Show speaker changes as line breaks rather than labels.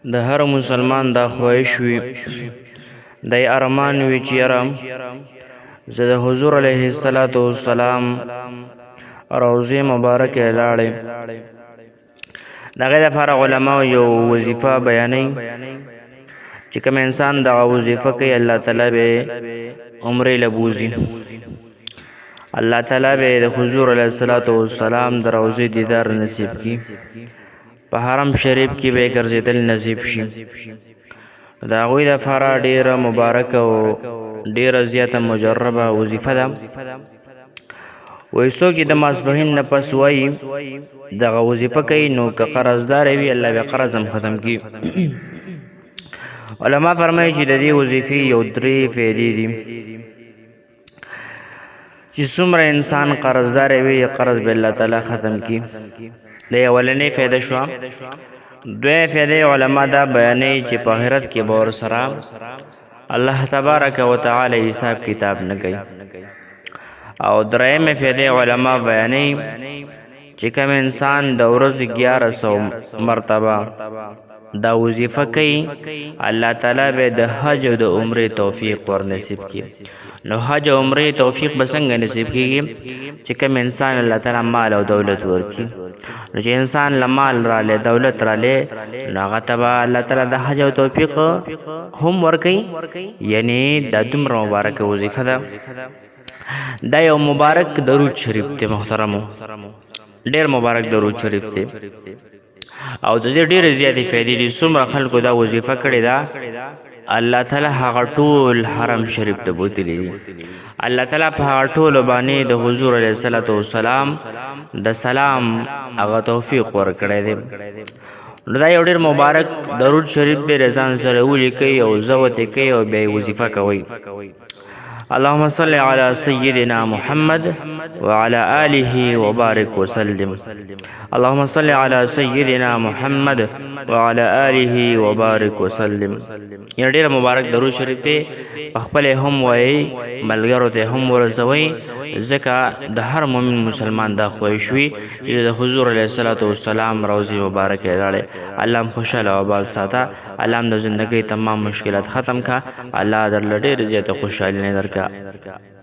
د هر مسلمان دا خواهش وي د ارمان وي چې یاره زه د حضور علیه السلام روضې مبارکې لاړې د هغې دپاره علماو یو وظیفه بیانوي چې کوم انسان دغه وظیفه کوي الله تعالی به عمرې له بوځي الله تعالی به د حضور علیه السلام د روضې دیدار نصیب کړي په حرم شریف کې به ګرځېدل نصیب شي د هغوی دپاره ډېره مبارکه او ډېره زیاته مجربه وظیفه ده وایي څوک چې د ماسپښین نه پس وایي دغه وظیفه کوي نو که قرضدار وي الله به قرض هم ختم کړي علما فرمایي چې د دې وظیفې یو 3 فایدې دي چې څومره انسان قرضدار وي قرض به الله تعالی ختم کړي د اولنۍ فایده شوه دوی فایده علما دا بیانوي چې په آخرت کې به ورسره الله تبارک وتعالی حساب کتاب نه کوي او درېیمه فایده علما بیانوي چې کوم انسان د ورځې 1100 مرتبه دا وظیفه کوي الله تعالی به د حج او د عمرې توفیق ور نصیب کړي نو حج او عمرې توفیق به څنګه نصیب کیږي چې کوم انسان الله تعالی مال او دولت ورکړي نو چې انسان له مال رالی دولت رالی نو هغه ته به الله تعالی د حج او توفیق هم ورکوي یعنی دا دومره مبارکه وظیفه ده دا یو مبارک درود شریف دی محترمو ډېر مبارک درود شریف دی او د دې ډېرې زیاتې فایدې دي څومره خلکو دا وظیفه کړې ده الله تعالی هغه ټول حرم شریف ته بوتلی دي الله تعالی په هغه ټولو باندې د حضور علیه السلام د سلام هغه توفیق ورکړی دی نو دا یو ډېر مبارک درود شریف به رضان سره ولیکئ او زوت یې کوئ او بیا یې وظیفه کوئ اللهم صل على سيدنا محمد وعلى آله وبارك وسلم اللهم صل على سيدنا محمد وعلى آله وبارك وسلم یا ډېر مبارک درود شریف دی خپل هم وایي ملګرو ته هم ورسوئ ځکه د هر مؤمن مسلمان دا خواهش وي چې د حضور علیه السلام روضې مبارکې لاړې الله هم خوشحاله او آباد ساته الله هم د زندګۍ تمام مشکلات ختم کړه الله درله ډېرې زیاته خوشحالي نه درکړه